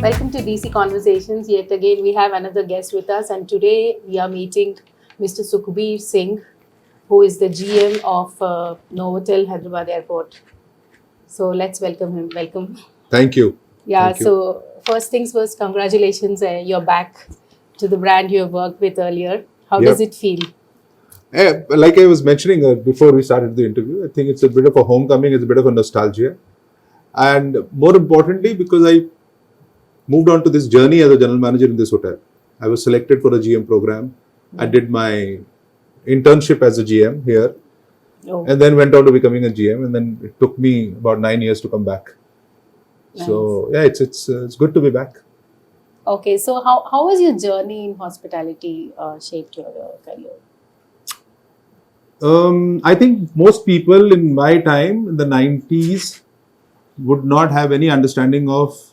Welcome to DC Conversations. Yet again, we have another guest with us, and today we are meeting Mr. Sukhbir Singh, who is the GM of Novotel Hyderabad Airport. So let's welcome him. Welcome. Thank you. Yeah. Thank you. So first things first, congratulations. You're back to the brand you have worked with earlier. How Yep. does it feel? Like I was mentioning before we started the interview, I think it's a bit of a homecoming, it's a bit of a nostalgia. And more importantly, because I moved on to this journey as a general manager in this hotel. I was selected for a GM program. I did my internship as a GM here, Oh, and then went on to becoming a GM. And then it took me about 9 years to come back. nice. So yeah, it's good to be back. Okay. So how has your journey in hospitality shaped your career? I think most people in my time in the 90s would not have any understanding of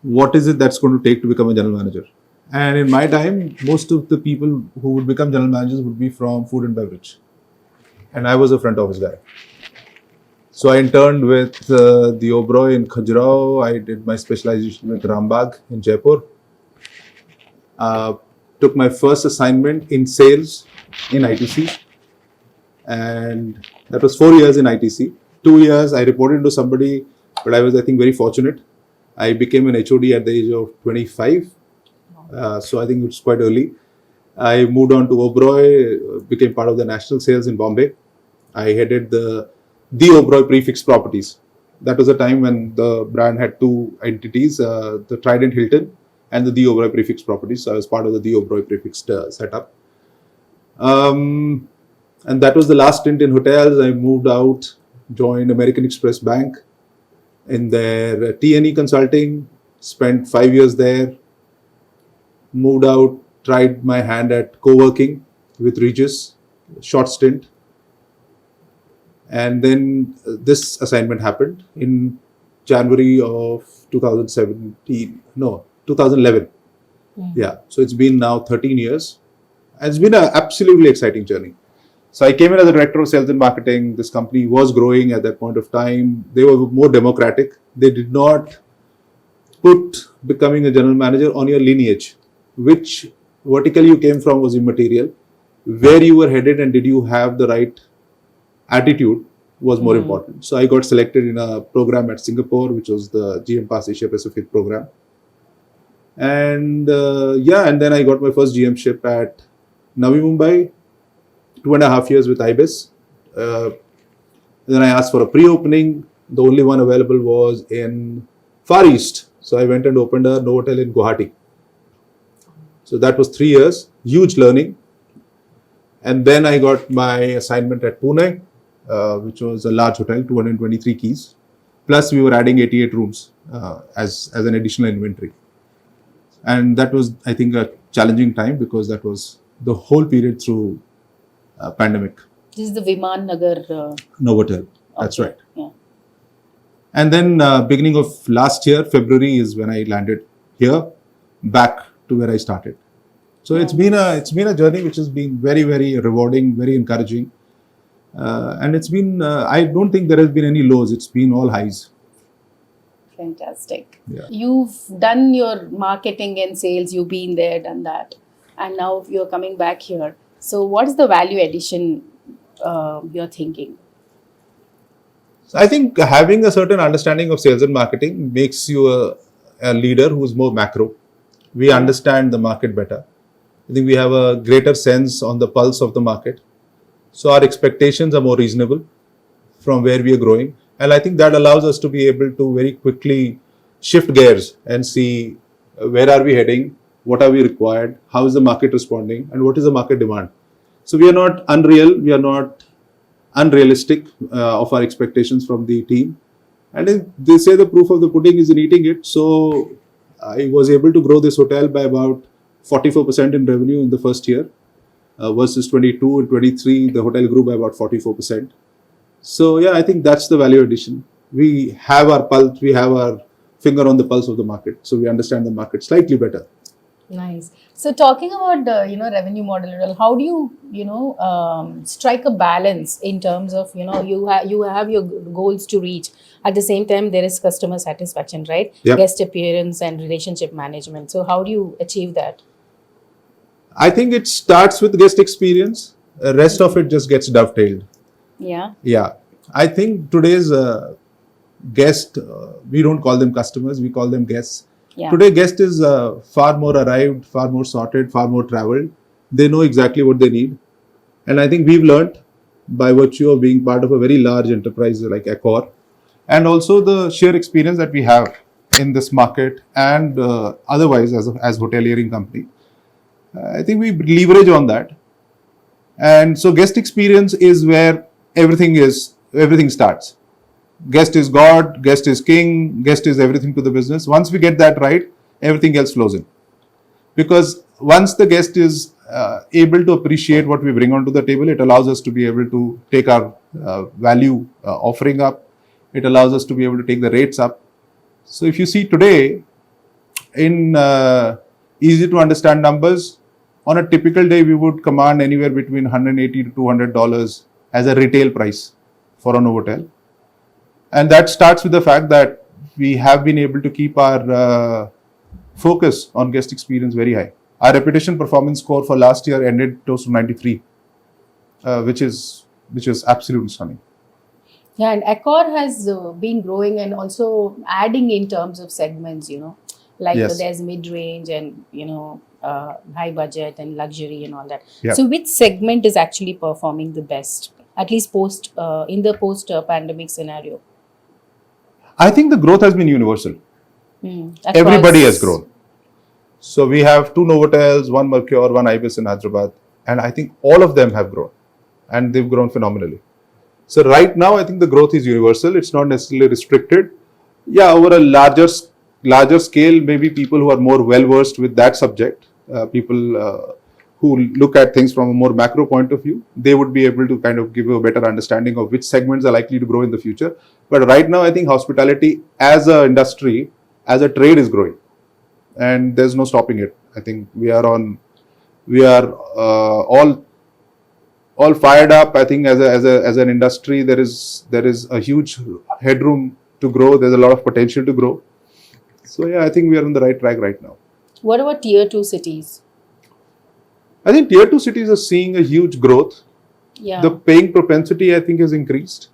what is it that's going to take to become a general manager. And in my time, most of the people who would become general managers would be from food and beverage. And I was a front office guy. So I interned with the Oberoi in Khajuraho. I did my specialization with Rambagh in Jaipur. Took my first assignment in sales in ITC. And that was 4 years in ITC. 2 years I reported to somebody, but I was, I think, very fortunate. I became an HOD at the age of 25. So I think it's quite early. I moved on to Oberoi, became part of the national sales in Bombay. I headed the Oberoi prefix properties. That was a time when the brand had two entities, the Trident Hilton and the Oberoi prefix properties. So I was part of the Oberoi prefix setup. And that was the last stint in hotels. I moved out, joined American Express Bank in their T&E consulting, spent 5 years there, moved out, tried my hand at co-working with Regis, short stint. And then this assignment happened in January of 2011. Yeah, so it's been now 13 years. And it's been an absolutely exciting journey. So I came in as a director of sales and marketing. This company was growing at that point of time. They were more democratic. They did not put becoming a general manager on your lineage. Which vertical you came from was immaterial. Where you were headed and did you have the right attitude was more important. So I got selected in a program at Singapore, which was the GM Pass Asia Pacific program. And and then I got my first GM-ship at Navi Mumbai. 2.5 years with IBIS. Then I asked for a pre-opening. The only one available was in Far East. So I went and opened a Novotel in Guwahati. So that was 3 years, huge learning. And then I got my assignment at Pune, which was a large hotel, 223 keys. Plus we were adding 88 rooms as an additional inventory. And that was, I think, a challenging time because that was the whole period through pandemic. This is the Viman Nagar. Novotel. That's Okay. right. Yeah. And then beginning of last year, February is when I landed here, back to where I started. So it's been a journey which has been very, very rewarding, very encouraging, and it's been. I don't think there has been any lows. It's been all highs. Fantastic. Yeah. You've done your marketing and sales. You've been there, done that, and now you're coming back here. So what is the value addition you're thinking? So I think having a certain understanding of sales and marketing makes you a leader who's more macro. We understand the market better. I think we have a greater sense on the pulse of the market. So our expectations are more reasonable from where we are growing. And I think that allows us to be able to very quickly shift gears and see where are we heading, what are we required, how is the market responding, and what is the market demand. So we are not unreal, we are not unrealistic of our expectations from the team. And they say the proof of the pudding is in eating it. So I was able to grow this hotel by about 44% in revenue in the first year versus 22 and 23. The hotel grew by about 44%. So yeah, I think that's the value addition. We have our pulse, we have our finger on the pulse of the market, so we understand the market slightly better. Nice. So talking about the revenue model, how do you strike a balance in terms of you have your goals to reach, at the same time there is customer satisfaction, right? Yep. Guest appearance and relationship management. So how do you achieve that? I think it starts with guest experience. The rest of it just gets dovetailed. Yeah. Yeah, I think today's guest, we don't call them customers, we call them guests. Yeah. Today, guest is far more arrived, far more sorted, far more traveled. They know exactly what they need. And I think we've learned by virtue of being part of a very large enterprise like Accor, and also the sheer experience that we have in this market and otherwise as hoteliering company. I think we leverage on that. And so guest experience is where everything starts. Guest is God, guest is king, guest is everything to the business. Once we get that right, everything else flows in. Because once the guest is able to appreciate what we bring onto the table, it allows us to be able to take our value offering up. It allows us to be able to take the rates up. So if you see today, in easy to understand numbers, on a typical day, we would command anywhere between $180 to $200 as a retail price for a Novotel. And that starts with the fact that we have been able to keep our focus on guest experience very high. Our reputation performance score for last year ended close to 93, which is absolutely stunning. Yeah, and Accor has been growing and also adding in terms of segments, like Yes. there's mid-range and, high budget and luxury and all that. Yeah. So which segment is actually performing the best, at least in the post-pandemic scenario? I think the growth has been universal. Across- Everybody has grown. So we have 2 Novotels, 1 Mercure, 1 Ibis in Hyderabad, and I think all of them have grown, and they've grown phenomenally. So right now, I think the growth is universal. It's not necessarily restricted. Yeah, over a larger scale, maybe people who are more well versed with that subject, people who look at things from a more macro point of view, they would be able to kind of give you a better understanding of which segments are likely to grow in the future. But right now, I think hospitality as an industry, as a trade, is growing, and there's no stopping it. I think we are all fired up. I think as an industry, there is a huge headroom to grow. There's a lot of potential to grow. So yeah, I think we are on the right track right now. What about tier 2 cities? I think tier 2 cities are seeing a huge growth. Yeah. The paying propensity, I think, has increased.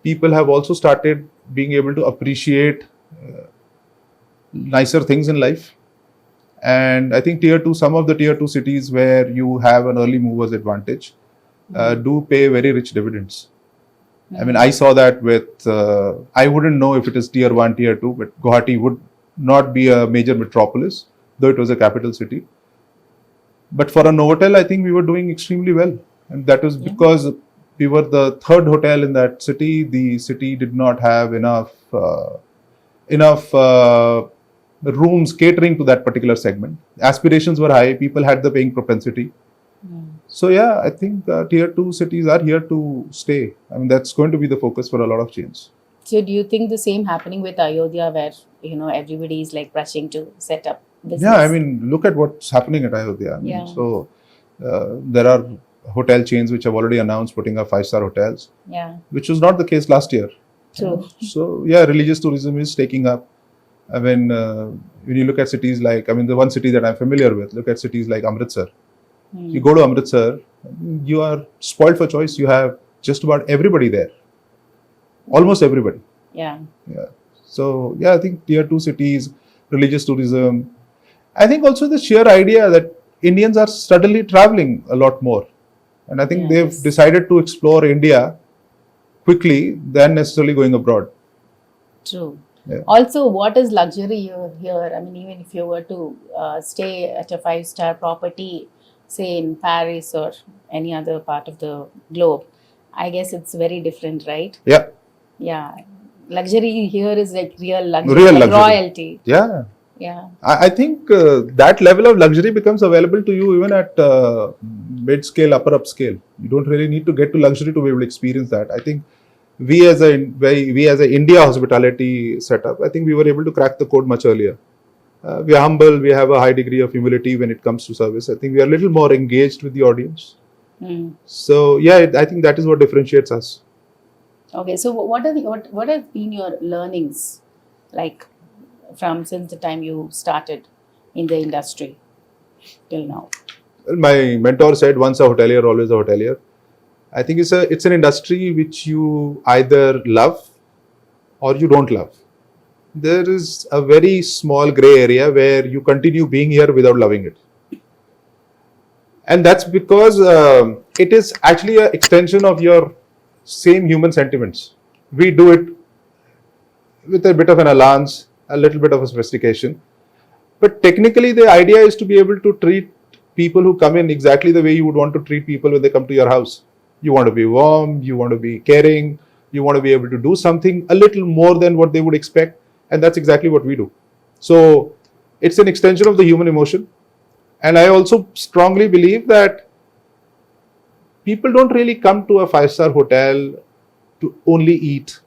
People have also started being able to appreciate nicer things in life. And I think some of the tier 2 cities where you have an early movers advantage do pay very rich dividends. I mean, I saw that with, I wouldn't know if it is tier 1, tier 2, but Guwahati would not be a major metropolis, though it was a capital city. But for a Novotel, I think we were doing extremely well. And that was because we were the 3rd hotel in that city. The city did not have enough rooms catering to that particular segment. Aspirations were high. People had the paying propensity. So yeah, I think tier 2 cities are here to stay. I mean, that's going to be the focus for a lot of chains. So do you think the same happening with Ayodhya, where everybody is like rushing to set up business? Yeah, I mean, look at what's happening at Ayodhya. I mean, Yeah. So there are hotel chains which have already announced putting up 5-star hotels, Yeah, which was not the case last year. true. So yeah, religious tourism is taking up. I mean, when you look at cities like, the one city that I'm familiar with, look at cities like Amritsar. You go to Amritsar, you are spoiled for choice. You have just about everybody there. Almost everybody. Yeah. Yeah. So yeah, I think tier 2 cities, religious tourism. I think also the sheer idea that Indians are suddenly traveling a lot more. And I think they've Yes. decided to explore India quickly than necessarily going abroad. True. Yeah. Also, what is luxury here? I mean, even if you were to stay at a 5-star property, say in Paris or any other part of the globe, I guess it's very different, right? Yeah. Yeah. Luxury here is like real luxury, Real like luxury. royalty. Yeah. Yeah. I think that level of luxury becomes available to you even at mid-scale, upper upscale. You don't really need to get to luxury to be able to experience that. I think we as a India hospitality setup, I think we were able to crack the code much earlier. We are humble. We have a high degree of humility when it comes to service. I think we are a little more engaged with the audience. So yeah, I think that is what differentiates us. Okay, so what have been your learnings, like from since the time you started in the industry till now? Well, my mentor said, "Once a hotelier, always a hotelier." I think it's an industry which you either love or you don't love. There is a very small gray area where you continue being here without loving it, and that's because it is actually an extension of your same human sentiments. We do it with a bit of an allowance, a little bit of a sophistication. But technically, the idea is to be able to treat people who come in exactly the way you would want to treat people when they come to your house. You want to be warm, you want to be caring, you want to be able to do something a little more than what they would expect. And that's exactly what we do. So it's an extension of the human emotion. And I also strongly believe that people don't really come to a five-star hotel to only eat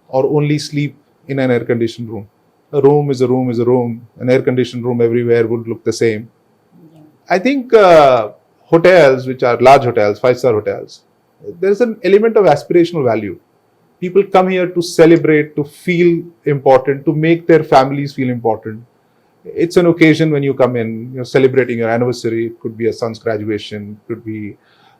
or only sleep in an air-conditioned room. A room is a room is a room. An air-conditioned room everywhere would look the same. Yeah. I think hotels, which are large hotels, five-star hotels, there's an element of aspirational value. People come here to celebrate, to feel important, to make their families feel important. It's an occasion when you come in, you're celebrating your anniversary. It could be a son's graduation, it could be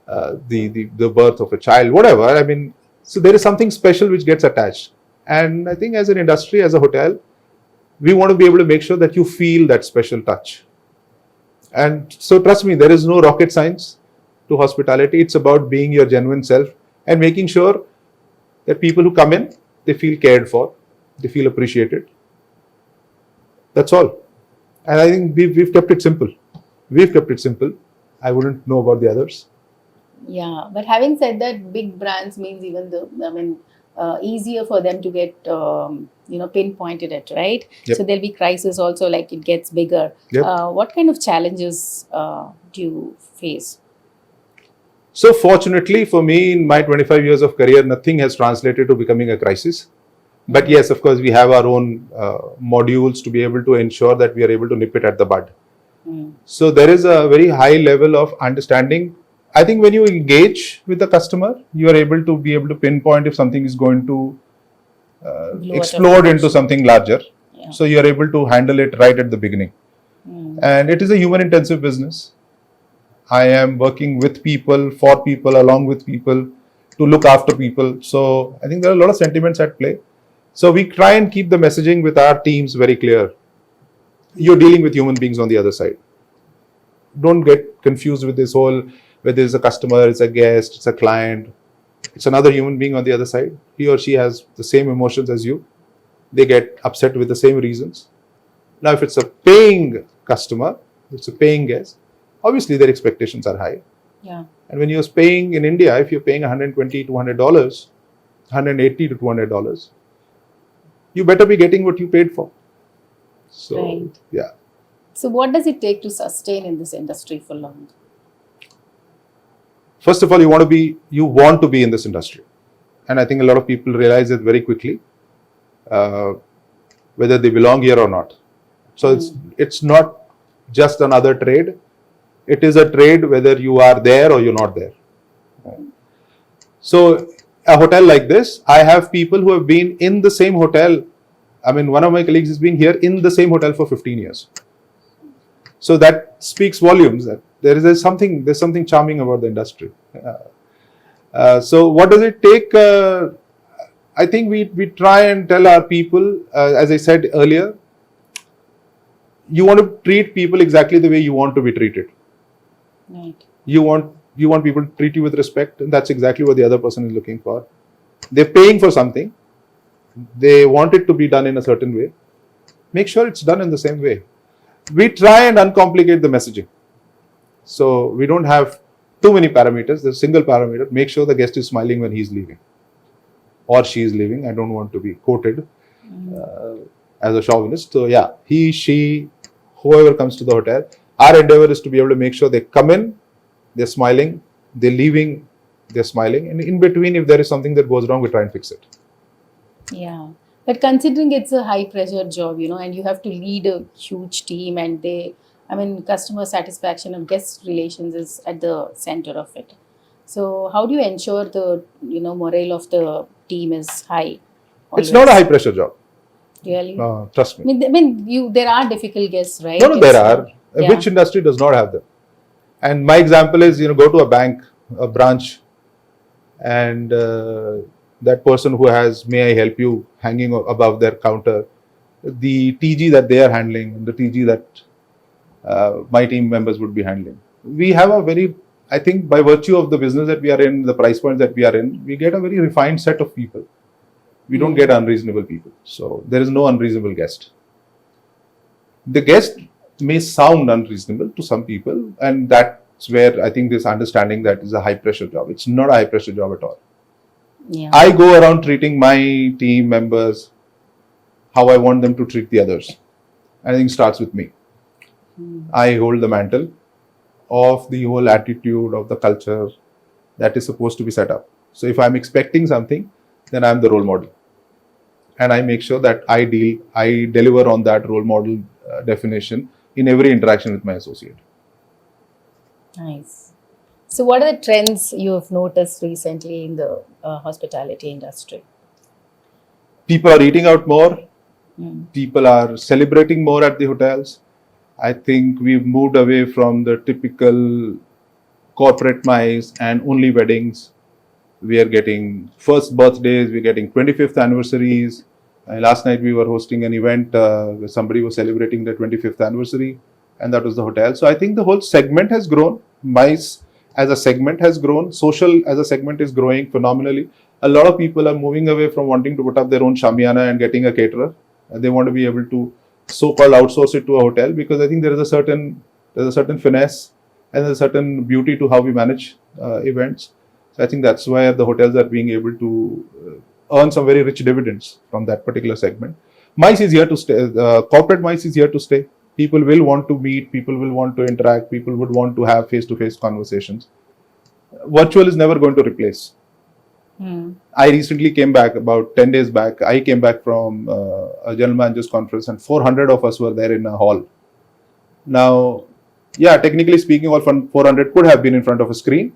the birth of a child, whatever. I mean, so there is something special which gets attached. And I think as an industry, as a hotel, we want to be able to make sure that you feel that special touch. And so trust me, there is no rocket science to hospitality. It's about being your genuine self and making sure that people who come in, they feel cared for, they feel appreciated. That's all. And I think we've kept it simple. We've kept it simple. I wouldn't know about the others. Yeah, but having said that, big brands means even easier for them to get pinpointed at, right? Yep. So there'll be crisis also, like it gets bigger. Yep. What kind of challenges do you face? So fortunately for me, in my 25 years of career, nothing has translated to becoming a crisis. But yes, of course, we have our own modules to be able to ensure that we are able to nip it at the bud. So there is a very high level of understanding. I think when you engage with the customer, you are able to pinpoint if something is going to explode into something larger. Yeah. So you are able to handle it right at the beginning. And it is a human intensive business. I am working with people, for people, along with people, to look after people. So I think there are a lot of sentiments at play. So we try and keep the messaging with our teams very clear. You're dealing with human beings on the other side. Don't get confused with this whole, whether it's a customer, it's a guest, it's a client, it's another human being on the other side. He or she has the same emotions as you. They get upset with the same reasons. Now, if it's a paying customer, it's a paying guest, obviously their expectations are high. Yeah. And when you're paying in India, if you're paying $120 to $200, $180 to $200, you better be getting what you paid for. So, Right. yeah. So what does it take to sustain in this industry for long? First of all, you want to be in this industry. And I think a lot of people realize it very quickly, whether they belong here or not. So it's not just another trade. It is a trade whether you are there or you're not there. So a hotel like this, I have people who have been in the same hotel. I mean, one of my colleagues has been here in the same hotel for 15 years. So that speaks volumes that there's something charming about the industry. So what does it take? I think we try and tell our people, as I said earlier, you want to treat people exactly the way you want to be treated. Right. You want people to treat you with respect, and that's exactly what the other person is looking for. They're paying for something. They want it to be done in a certain way. Make sure it's done in the same way. We try and uncomplicate the messaging. So we don't have too many parameters. There's a single parameter. Make sure the guest is smiling when he's leaving or she is leaving. I don't want to be quoted. as a chauvinist. So yeah, he, she, whoever comes to the hotel, our endeavor is to be able to make sure they come in, they're smiling, they're leaving, they're smiling, and in between, if there is something that goes wrong, we try and fix it. Yeah. But considering it's a high pressure job, and you have to lead a huge team, and customer satisfaction and guest relations is at the center of it. So how do you ensure the, morale of the team is high It's not a always? high pressure job. Really? Trust me. There are difficult guests, right? No, there It's are. not- yeah. Which industry does not have them? And my example is, go to a bank, a branch, and that person who has, may I help you, hanging above their counter, the TG that they are handling, the TG that my team members would be handling. We have a very, I think by virtue of the business that we are in, the price points that we are in, we get a very refined set of people. We don't get unreasonable people. So there is no unreasonable guest. The guest may sound unreasonable to some people, and that's where I think this understanding that is a high pressure job. It's not a high pressure job at all. Yeah. I go around treating my team members how I want them to treat the others. I think it starts with me. I hold the mantle of the whole attitude of the culture that is supposed to be set up. So if I'm expecting something, then I'm the role model. And I make sure that I deliver on that role model definition in every interaction with my associate. Nice. So what are the trends you have noticed recently in the hospitality industry? People are eating out more. People are celebrating more at the hotels. I think we've moved away from the typical corporate MICE and only weddings. We are getting first birthdays, we're getting 25th anniversaries. Last night we were hosting an event where somebody was celebrating their 25th anniversary, and that was the hotel. So I think the whole segment has grown. MICE as a segment has grown. Social as a segment is growing phenomenally. A lot of people are moving away from wanting to put up their own shamiana and getting a caterer. They want to be able to so-called outsource it to a hotel, because I think there's a certain finesse and there's a certain beauty to how we manage events. So I think that's why the hotels are being able to earn some very rich dividends from that particular segment. MICE is here to stay. Corporate MICE is here to stay. People will want to meet. People will want to interact. People would want to have face-to-face conversations. Virtual is never going to replace. I recently came back, about 10 days back. I came back from a general managers conference, and 400 of us were there in a hall. Now, yeah, technically speaking, all 400 could have been in front of a screen,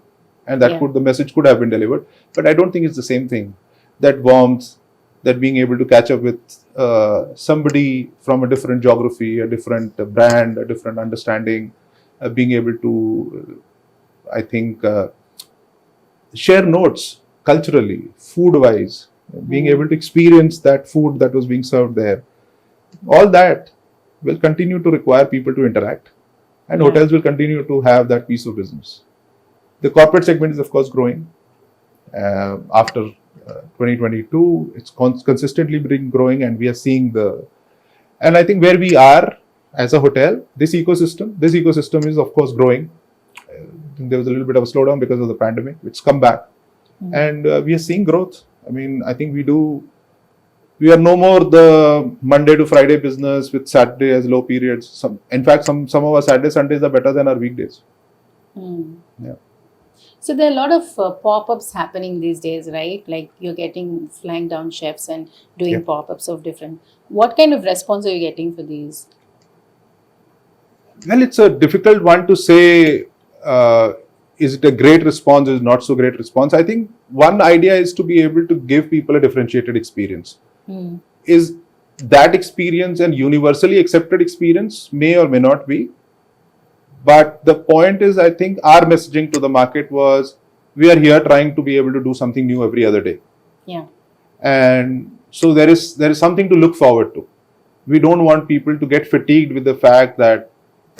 and that the message could have been delivered. But I don't think it's the same thing. That warmth, that being able to catch up with somebody from a different geography, a different brand, a different understanding, being able to, I think, share notes culturally, food-wise, being able to experience that food that was being served there. All that will continue to require people to interact, and hotels will continue to have that piece of business. The corporate segment is, of course, growing. After 2022, it's consistently been growing, and we are seeing and I think where we are as a hotel, this ecosystem is, of course, growing. There was a little bit of a slowdown because of the pandemic, which come back. And we are seeing growth. I mean, I think we are no more the Monday to Friday business with Saturday as low periods. In fact, some of our Saturday, Sundays are better than our weekdays. Yeah. So there are a lot of pop-ups happening these days, right? Like you're getting flying down chefs and doing pop-ups of different. What kind of response are you getting for these? Well, it's a difficult one to say. Is it a great response? Is it not so great response? I think one idea is to be able to give people a differentiated experience. Is that experience an universally accepted experience? May or may not be. But the point is, I think our messaging to the market was, we are here trying to be able to do something new every other day. Yeah. And so there is something to look forward to. We don't want people to get fatigued with the fact that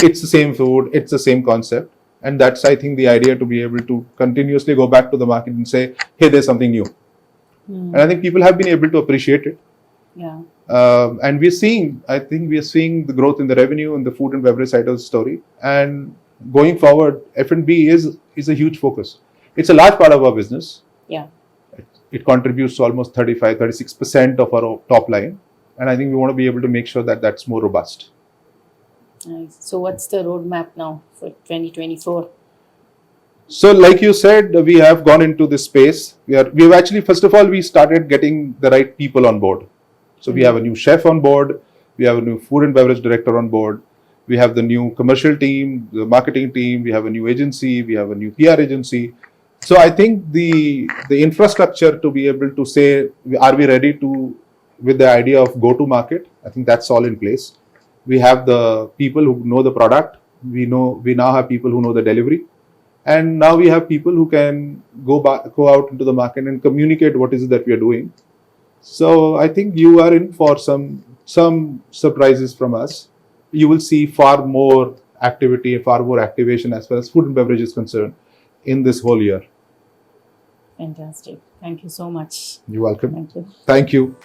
it's the same food, it's the same concept. And that's, I think, the idea, to be able to continuously go back to the market and say, hey, there's something new. And I think people have been able to appreciate it. Yeah. And we are seeing the growth in the revenue and the food and beverage side of the story. And going forward, F&B is a huge focus. It's a large part of our business. Yeah. It contributes to almost 35-36% of our top line. and I think we want to be able to make sure that that's more robust. Nice. So what's the roadmap now for 2024? So, like you said, we have gone into this space. We've actually, first of all, we started getting the right people on board. So we have a new chef on board, we have a new food and beverage director on board, we have the new commercial team, the marketing team, we have a new agency, we have a new PR agency. So I think the infrastructure to be able to say, are we ready to, with the idea of go to market, I think that's all in place. We have the people who know the product, we now have people who know the delivery, and now we have people who can go out into the market and communicate what is it that we are doing. So I think you are in for some surprises from us. You will see far more activity, far more activation as far as food and beverage is concerned in this whole year. Fantastic. Thank you so much. You're welcome. Thank you. Thank you.